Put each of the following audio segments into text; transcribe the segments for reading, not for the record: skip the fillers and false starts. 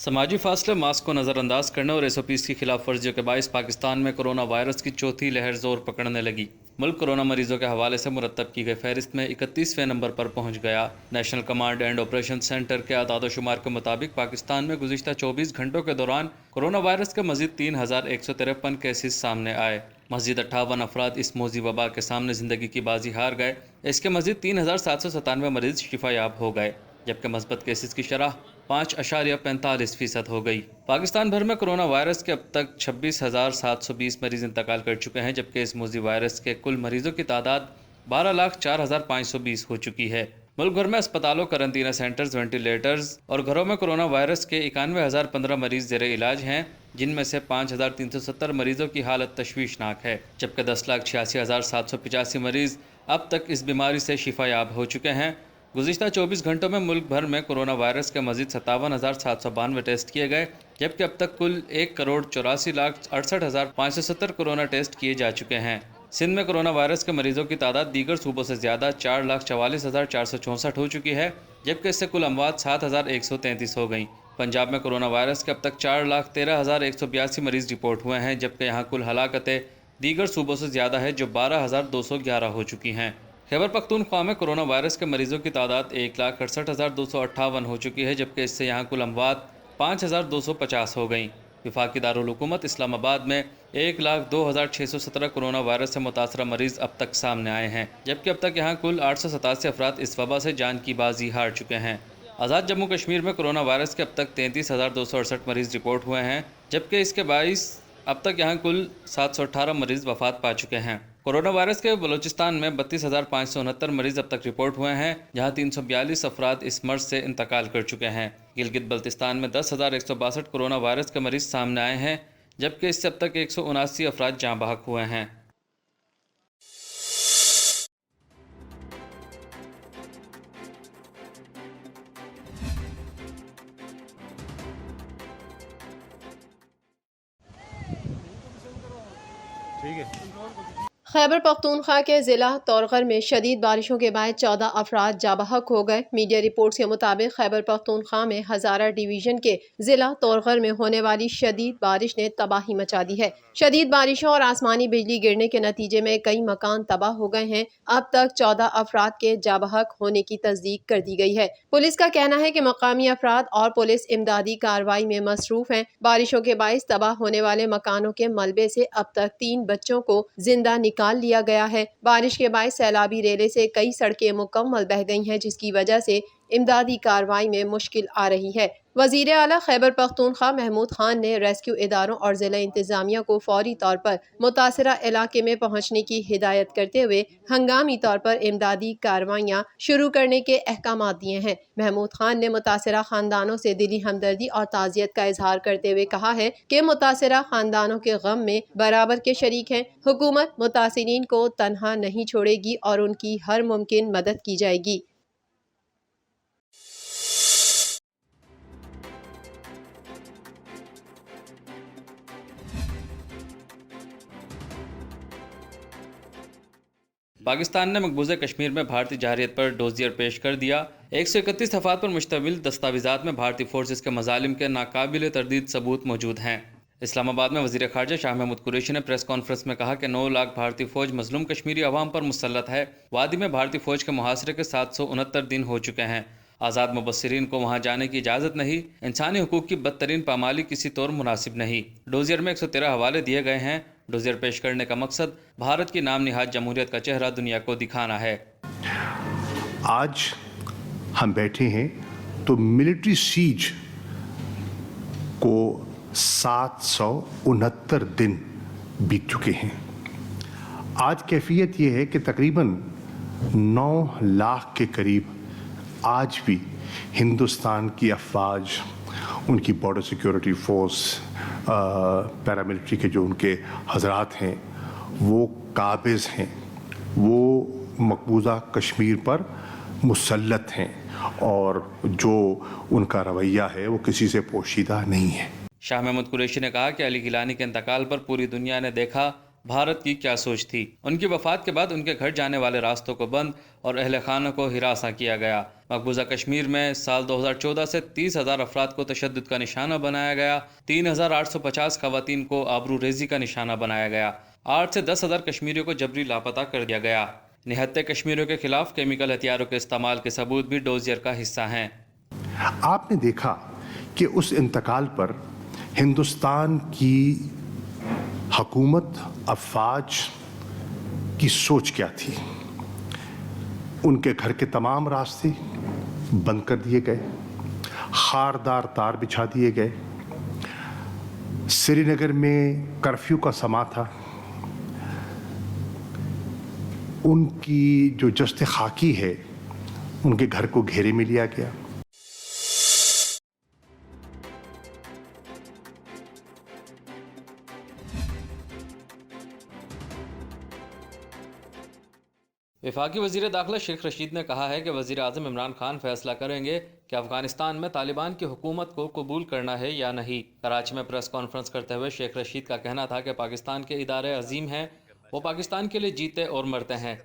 سماجی فاصلے، ماسک کو نظر انداز کرنے اور SOPs کی خلاف ورزیوں کے باعث پاکستان میں کورونا وائرس کی چوتھی لہر زور پکڑنے لگی۔ ملک کورونا مریضوں کے حوالے سے مرتب کی گئی فہرست میں 31ویں نمبر پر پہنچ گیا۔ National command and operation centre کے اعداد و شمار کے مطابق پاکستان میں گزشتہ 24 گھنٹوں کے دوران کورونا وائرس کے مزید 3153 کیسز سامنے آئے۔ مزید 58 افراد اس موذی وبا کے سامنے زندگی کی بازی ہار گئے۔ اس کے مزید 3797 مریض شفا یاب ہو گئے، جبکہ مثبت کیسز کی شرح 5.45% ہو گئی۔ پاکستان بھر میں کورونا وائرس کے اب تک 26,720 مریض انتقال کر چکے ہیں، جبکہ اس موذی وائرس کے کل مریضوں کی تعداد 12,04,520 ہو چکی ہے۔ ملک بھر میں اسپتالوں، قرنطینہ سینٹرز، وینٹیلیٹرز اور گھروں میں کورونا وائرس کے 91,015 مریض زیر علاج ہیں، جن میں سے 5,370 مریضوں کی حالت تشویشناک ہے، جبکہ 10,86,785 مریض اب تک اس بیماری سے شفا یاب ہو چکے ہیں۔ گزشتہ 24 گھنٹوں میں ملک بھر میں کورونا وائرس کے مزید 57,792 ٹیسٹ کیے گئے، جبکہ اب تک کل 1,84,68,570 کورونا ٹیسٹ کیے جا چکے ہیں۔ سندھ میں کورونا وائرس کے مریضوں کی تعداد دیگر صوبوں سے زیادہ 4,44,464 ہو چکی ہے، جبکہ اس سے کل اموات 7,133 ہو گئیں۔ پنجاب میں کورونا وائرس کے اب تک 4,13,182 مریض رپورٹ ہوئے ہیں، جبکہ یہاں کل ہلاکتیں دیگر صوبوں سے زیادہ ہے جو 12,211 ہو چکی ہیں۔ خیبر پختونخوا میں کورونا وائرس کے مریضوں کی تعداد 1,68,258 ہو چکی ہے، جبکہ اس سے یہاں کل اموات 5,250 ہو گئیں۔ وفاقی دارالحکومت اسلام آباد میں 1,02,617 کورونا وائرس سے متاثرہ مریض اب تک سامنے آئے ہیں، جبکہ اب تک یہاں کل 887 افراد اس وبا سے جان کی بازی ہار چکے ہیں۔ آزاد جموں کشمیر میں کورونا وائرس کے اب تک 33,268 مریض رپورٹ ہوئے ہیں، جبکہ اس کے باعث اب تک یہاں کل 718 مریض وفات پا چکے ہیں۔ کورونا وائرس کے بلوچستان میں 32,569 مریض اب تک رپورٹ ہوئے ہیں، جہاں 342 افراد اس مرض سے انتقال کر چکے ہیں۔ گلگت بلتستان میں 10,162 کورونا وائرس کے مریض سامنے آئے ہیں، جبکہ اس سے اب تک 179 افراد جاں بحق ہوئے ہیں۔ خیبر پختونخوا کے ضلع طورغر میں شدید بارشوں کے بعد 14 افراد جاں بحق ہو گئے۔ میڈیا رپورٹس کے مطابق خیبر پختونخوا میں ہزارہ ڈویژن کے ضلع طورغر میں ہونے والی شدید بارش نے تباہی مچا دی ہے۔ شدید بارشوں اور آسمانی بجلی گرنے کے نتیجے میں کئی مکان تباہ ہو گئے ہیں۔ اب تک 14 افراد کے جاں بحق ہونے کی تصدیق کر دی گئی ہے۔ پولیس کا کہنا ہے کہ مقامی افراد اور پولیس امدادی کارروائی میں مصروف ہیں۔ بارشوں کے باعث تباہ ہونے والے مکانوں کے ملبے سے اب تک 3 بچوں کو زندہ نکال لیا گیا ہے۔ بارش کے باعث سیلابی ریلے سے کئی سڑکیں مکمل بہہ گئی ہیں، جس کی وجہ سے امدادی کارروائی میں مشکل آ رہی ہے۔ وزیر اعلیٰ خیبر پختونخوا محمود خان نے ریسکیو اداروں اور ضلع انتظامیہ کو فوری طور پر متاثرہ علاقے میں پہنچنے کی ہدایت کرتے ہوئے ہنگامی طور پر امدادی کارروائیاں شروع کرنے کے احکامات دیے ہیں۔ محمود خان نے متاثرہ خاندانوں سے دلی ہمدردی اور تعزیت کا اظہار کرتے ہوئے کہا ہے کہ متاثرہ خاندانوں کے غم میں برابر کے شریک ہیں۔ حکومت متاثرین کو تنہا نہیں چھوڑے گی اور ان کی ہر ممکن مدد کی جائے گی۔ پاکستان نے مقبوضہ کشمیر میں بھارتی جارحیت پر ڈوزیر پیش کر دیا۔ 131 دفعات پر مشتمل دستاویزات میں بھارتی فورسز کے مظالم کے ناقابل تردید ثبوت موجود ہیں۔ اسلام آباد میں وزیر خارجہ شاہ محمود قریشی نے پریس کانفرنس میں کہا کہ 9 لاکھ بھارتی فوج مظلوم کشمیری عوام پر مسلط ہے۔ وادی میں بھارتی فوج کے محاصرے کے 769 دن ہو چکے ہیں۔ آزاد مبصرین کو وہاں جانے کی اجازت نہیں۔ انسانی حقوق کی بدترین پامالی کسی طور مناسب نہیں۔ ڈوزیر میں 113 حوالے دیے گئے ہیں۔ ڈوزیر پیش کرنے کا مقصد بھارت کی نام نہاد جمہوریت کا چہرہ دنیا کو دکھانا ہے۔ آج ہم بیٹھے ہیں تو ملٹری سیج کو 769 دن بیت چکے ہیں۔ آج کیفیت یہ ہے کہ تقریباً 9 لاکھ کے قریب آج بھی ہندوستان کی افواج، ان کی بارڈر سیکیورٹی فورس، پیراملٹری کے جو ان کے حضرات ہیں، وہ قابض ہیں، وہ مقبوضہ کشمیر پر مسلط ہیں، اور جو ان کا رویہ ہے وہ کسی سے پوشیدہ نہیں ہے۔ شاہ محمود قریشی نے کہا کہ علی گیلانی کے انتقال پر پوری دنیا نے دیکھا بھارت کی کیا سوچ تھی۔ ان کی وفات کے بعد ان کے گھر جانے والے راستوں کو بند اور اہل خانہ کو ہراساں کیا گیا۔ مقبوضہ کشمیر میں سال 2014 سے 30,000 افراد کو تشدد کا نشانہ بنایا گیا، 3,850 خواتین کو آبرو ریزی کا نشانہ بنایا گیا، 8 سے 10,000 کشمیریوں کو جبری لاپتہ کر دیا گیا۔ نہتے کشمیریوں کے خلاف کیمیکل ہتھیاروں کے استعمال کے ثبوت بھی ڈوزیئر کا حصہ ہیں۔ آپ نے دیکھا کہ اس انتقال پر ہندوستان کی حکومت، افواج کی سوچ کیا تھی۔ ان کے گھر کے تمام راستے بند کر دیے گئے، خاردار تار بچھا دیے گئے، سری نگر میں کرفیو کا سما تھا، ان کی جو جسد خاکی ہے ان کے گھر کو گھیرے میں لیا گیا۔ وفاقی وزیر داخلہ شیخ رشید نے کہا ہے کہ وزیر اعظم عمران خان فیصلہ کریں گے کہ افغانستان میں طالبان کی حکومت کو قبول کرنا ہے یا نہیں۔ کراچی میں پریس کانفرنس کرتے ہوئے شیخ رشید کا کہنا تھا کہ پاکستان کے ادارے عظیم ہیں، وہ پاکستان کے لیے جیتے اور مرتے ہیں۔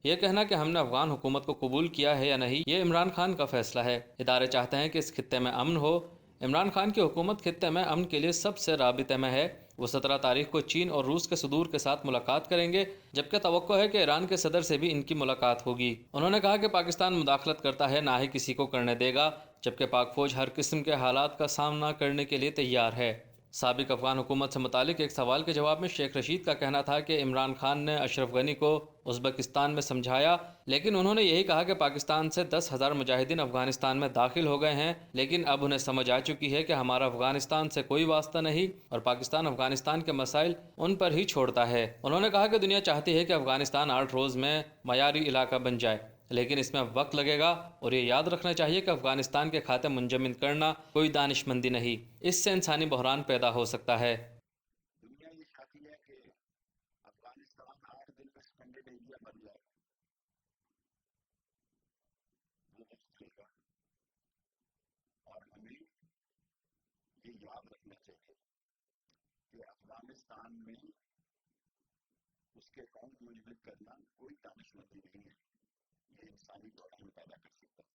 یہ کہنا کہ ہم نے افغان حکومت کو قبول کیا ہے یا نہیں، یہ عمران خان کا فیصلہ ہے۔ ادارے چاہتے ہیں کہ اس خطے میں امن ہو۔ عمران خان کی حکومت خطے میں امن کے لیے سب سے رابطے میں ہے۔ وہ 17 تاریخ کو چین اور روس کے صدور کے ساتھ ملاقات کریں گے، جبکہ توقع ہے کہ ایران کے صدر سے بھی ان کی ملاقات ہوگی۔ انہوں نے کہا کہ پاکستان مداخلت کرتا ہے، نہ ہی کسی کو کرنے دے گا، جبکہ پاک فوج ہر قسم کے حالات کا سامنا کرنے کے لیے تیار ہے۔ سابق افغان حکومت سے متعلق ایک سوال کے جواب میں شیخ رشید کا کہنا تھا کہ عمران خان نے اشرف غنی کو ازبکستان میں سمجھایا، لیکن انہوں نے یہی کہا کہ پاکستان سے 10,000 مجاہدین افغانستان میں داخل ہو گئے ہیں، لیکن اب انہیں سمجھ آ چکی ہے کہ ہمارا افغانستان سے کوئی واسطہ نہیں اور پاکستان افغانستان کے مسائل ان پر ہی چھوڑتا ہے۔ انہوں نے کہا کہ دنیا چاہتی ہے کہ افغانستان 8 روز میں معیاری علاقہ بن جائے، لیکن اس میں وقت لگے گا، اور یہ یاد رکھنا چاہیے کہ افغانستان کے کھاتے منجمد کرنا کوئی دانش مندی نہیں، اس سے انسانی بحران پیدا ہو سکتا ہے۔ دنیا یہ چاہتی ہے کہ افغانستان 8 دن میں سپینڈڈ ایریا بن جائے، وہ وقت لے گا، اور ہمیں یہ یاد رکھنا چاہیے کہ افغانستان میں اس کے قوم منجمد کرنا کوئی دانش مندی نہیں ہے، یہ انسانی بحران پیدا کر سکتا ہے۔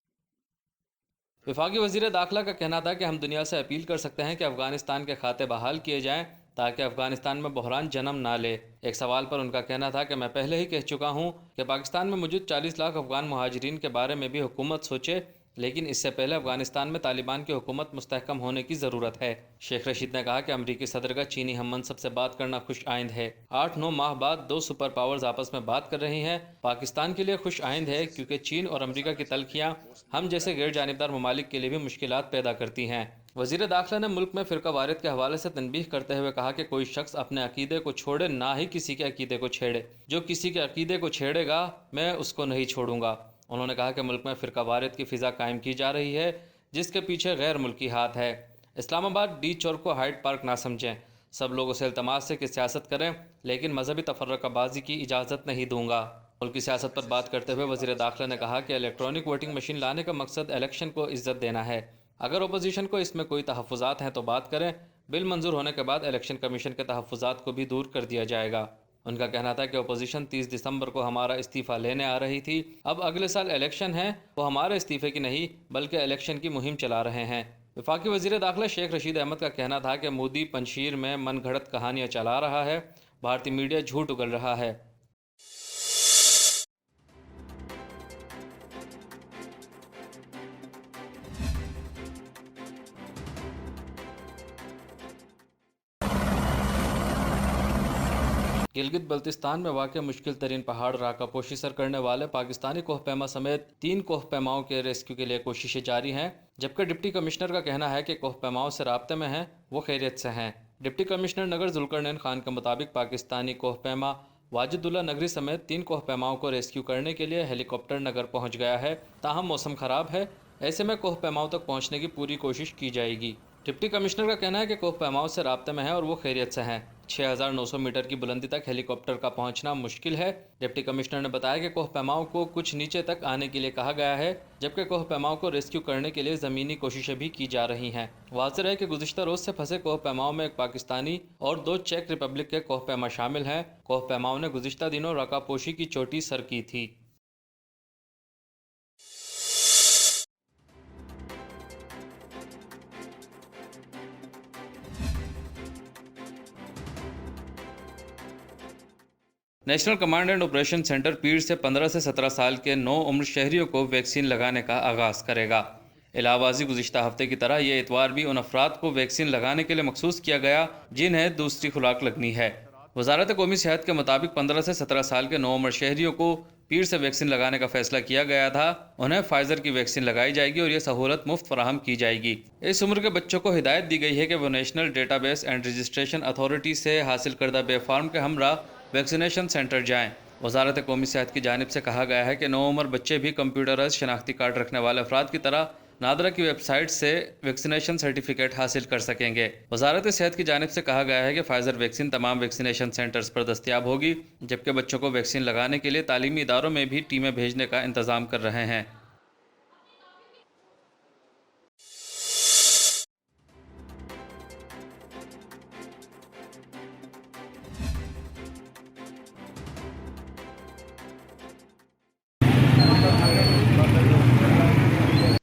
وفاقی وزیر داخلہ کا کہنا تھا کہ ہم دنیا سے اپیل کر سکتے ہیں کہ افغانستان کے کھاتے بحال کیے جائیں تاکہ افغانستان میں بحران جنم نہ لے۔ ایک سوال پر ان کا کہنا تھا کہ میں پہلے ہی کہہ چکا ہوں کہ پاکستان میں موجود 40 لاکھ افغان مہاجرین کے بارے میں بھی حکومت سوچے، لیکن اس سے پہلے افغانستان میں طالبان کی حکومت مستحکم ہونے کی ضرورت ہے۔ شیخ رشید نے کہا کہ امریکی صدر کا چینی ہم منصب سے بات کرنا خوش آئند ہے۔ 8-9 ماہ بعد 2 سپر پاورز آپس میں بات کر رہی ہیں۔ پاکستان کے لیے خوش آئند ہے کیونکہ چین اور امریکہ کی تلخیاں ہم جیسے غیر جانبدار ممالک کے لیے بھی مشکلات پیدا کرتی ہیں۔ وزیر داخلہ نے ملک میں فرقہ وارت کے حوالے سے تنبیہ کرتے ہوئے کہا کہ کوئی شخص اپنے عقیدے کو چھوڑے، نہ ہی کسی کے عقیدے کو چھیڑے۔ جو کسی کے عقیدے کو چھیڑے گا میں اس کو نہیں چھوڑوں گا۔ انہوں نے کہا کہ ملک میں فرقہ وارت کی فضا قائم کی جا رہی ہے جس کے پیچھے غیر ملکی ہاتھ ہے۔ اسلام آباد ڈی چور کو ہائیڈ پارک نہ سمجھیں۔ سب لوگوں سے التماس ہے کہ سیاست کریں، لیکن مذہبی تفرقہ بازی کی اجازت نہیں دوں گا۔ ملک کی سیاست پر بات کرتے ہوئے وزیر داخلہ نے کہا کہ الیکٹرانک ووٹنگ مشین لانے کا مقصد الیکشن کو عزت دینا ہے۔ اگر اپوزیشن کو اس میں کوئی تحفظات ہیں تو بات کریں، بل منظور ہونے کے بعد الیکشن کمیشن کے تحفظات کو بھی دور کر دیا جائے گا۔ ان کا کہنا تھا کہ اپوزیشن 30 دسمبر کو ہمارا استعفیٰ لینے آ رہی تھی، اب اگلے سال الیکشن ہے، وہ ہمارے استعفے کی نہیں بلکہ الیکشن کی مہم چلا رہے ہیں۔ وفاقی وزیر داخلہ شیخ رشید احمد کا کہنا تھا کہ مودی پنشیر میں من گھڑت کہانیاں چلا رہا ہے، بھارتی میڈیا جھوٹ اگل رہا ہے۔ گلگت بلتستان میں واقع مشکل ترین پہاڑ راکا پوشی سر کرنے والے پاکستانی کوہ پیما سمیت 3 کوہ پیماؤں کے ریسکیو کے لیے کوششیں جاری ہیں، جبکہ ڈپٹی کمشنر کا کہنا ہے کہ کوہ پیماؤں سے رابطے میں ہیں، وہ خیریت سے ہیں۔ ڈپٹی کمشنر نگر ذوالقرنین خان کے مطابق پاکستانی کوہ پیما واجد اللہ نگری سمیت 3 کوہ پیماؤں کو ریسکیو کرنے کے لیے ہیلی کاپٹر نگر پہنچ گیا ہے، تاہم موسم خراب ہے، ایسے میں کوہ پیماؤں تک پہنچنے کی پوری کوشش کی جائے گی۔ ڈپٹی کمشنر کا کہنا ہے کہ کوہ پیماؤں سے رابطے میں ہیں اور وہ خیریت سے ہیں۔ 6,900 میٹر کی بلندی تک ہیلی کاپٹر کا پہنچنا مشکل ہے۔ ڈپٹی کمشنر نے بتایا کہ کوہ پیماؤں کو کچھ نیچے تک آنے کے لیے کہا گیا ہے، جبکہ کوہ پیماؤں کو ریسکیو کرنے کے لیے زمینی کوششیں بھی کی جا رہی ہیں۔ واضح ہے کہ گزشتہ روز سے پھنسے کوہ پیماؤں میں ایک پاکستانی اور 2 چیک ریپبلک کے کوہ پیما شامل ہیں۔ کوہ پیماؤں نے گزشتہ دنوں رقا پوشی کی چوٹی سر کی تھی۔ National command and operation centre پیر سے 15 سے 17 سال کے 9 عمر شہریوں کو ویکسین لگانے کا آغاز کرے گا۔ علاوہ گزشتہ ہفتے کی طرح یہ اتوار بھی ان افراد کو ویکسین لگانے کے لیے مخصوص کیا گیا جنہیں دوسری خوراک لگنی ہے۔ وزارت قومی صحت کے مطابق 15 سے 17 سال کے 9 عمر شہریوں کو پیر سے ویکسین لگانے کا فیصلہ کیا گیا تھا۔ انہیں فائزر کی ویکسین لگائی جائے گی اور یہ سہولت مفت فراہم کی جائے گی۔ اس عمر کے بچوں کو ہدایت دی گئی ہے کہ وہ national data base and registration authority سے حاصل کردہ بے فارم کے ہمراہ ویکسینیشن سینٹر جائیں۔ وزارت قومی صحت کی جانب سے کہا گیا ہے کہ 9 عمر بچے بھی کمپیوٹرائز شناختی کارڈ رکھنے والے افراد کی طرح نادرا کی ویب سائٹ سے ویکسینیشن سرٹیفکیٹ حاصل کر سکیں گے۔ وزارت صحت کی جانب سے کہا گیا ہے کہ فائزر ویکسین تمام ویکسینیشن سینٹرز پر دستیاب ہوگی، جبکہ بچوں کو ویکسین لگانے کے لیے تعلیمی اداروں میں بھی ٹیمیں بھیجنے کا انتظام کر رہے ہیں۔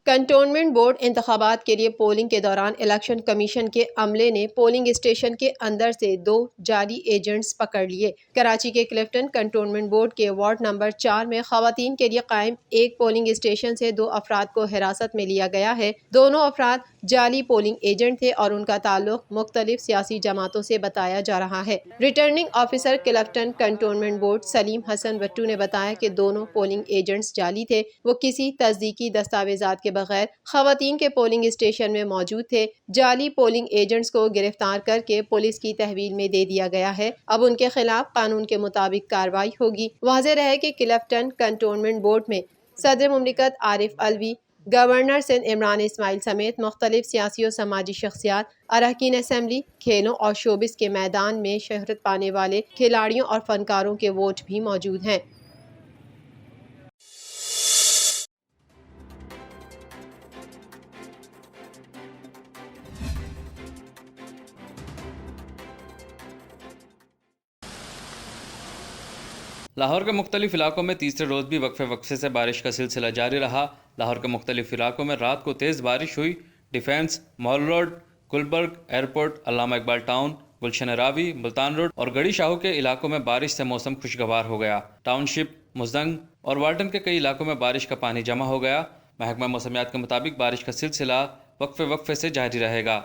کنٹونمنٹ بورڈ انتخابات کے لیے پولنگ کے دوران الیکشن کمیشن کے عملے نے پولنگ اسٹیشن کے اندر سے 2 جعلی ایجنٹس پکڑ لیے۔ کراچی کے کلفٹن کنٹونمنٹ بورڈ کے وارڈ نمبر 4 میں خواتین کے لیے قائم ایک پولنگ اسٹیشن سے 2 افراد کو حراست میں لیا گیا ہے۔ دونوں افراد جعلی پولنگ ایجنٹ تھے اور ان کا تعلق مختلف سیاسی جماعتوں سے بتایا جا رہا ہے۔ Returning officer Clifton cantonment board Salim Hassan Wattoo نے بتایا کہ دونوں پولنگ ایجنٹس جعلی تھے۔ وہ کسی تصدیقی دستاویزات کے بغیر خواتین کے پولنگ اسٹیشن میں موجود تھے۔ جعلی پولنگ ایجنٹس کو گرفتار کر کے پولیس کی تحویل میں دے دیا گیا ہے۔ اب ان کے خلاف قانون کے مطابق کارروائی ہوگی۔ واضح رہے کہ کلفٹن کنٹونمنٹ بورڈ میں صدر مملکت عارف علوی، گورنر سندھ عمران اسماعیل سمیت مختلف سیاسی و سماجی شخصیات، اراکین اسمبلی، کھیلوں اور شوبز کے میدان میں شہرت پانے والے کھلاڑیوں اور فنکاروں کے ووٹ بھی موجود ہیں۔ لاہور کے مختلف علاقوں میں تیسرے روز بھی وقفے سے بارش کا سلسلہ جاری رہا۔ لاہور کے مختلف علاقوں میں رات کو تیز بارش ہوئی۔ ڈیفینس، مال روڈ، گلبرگ ایئرپورٹ، علامہ اقبال ٹاؤن، گلشن راوی، ملتان روڈ اور گڑھی شاہو کے علاقوں میں بارش سے موسم خوشگوار ہو گیا۔ ٹاؤن شپ، مزدنگ اور والٹن کے کئی علاقوں میں بارش کا پانی جمع ہو گیا۔ محکمہ موسمیات کے مطابق بارش کا سلسلہ وقفے سے جاری رہے گا۔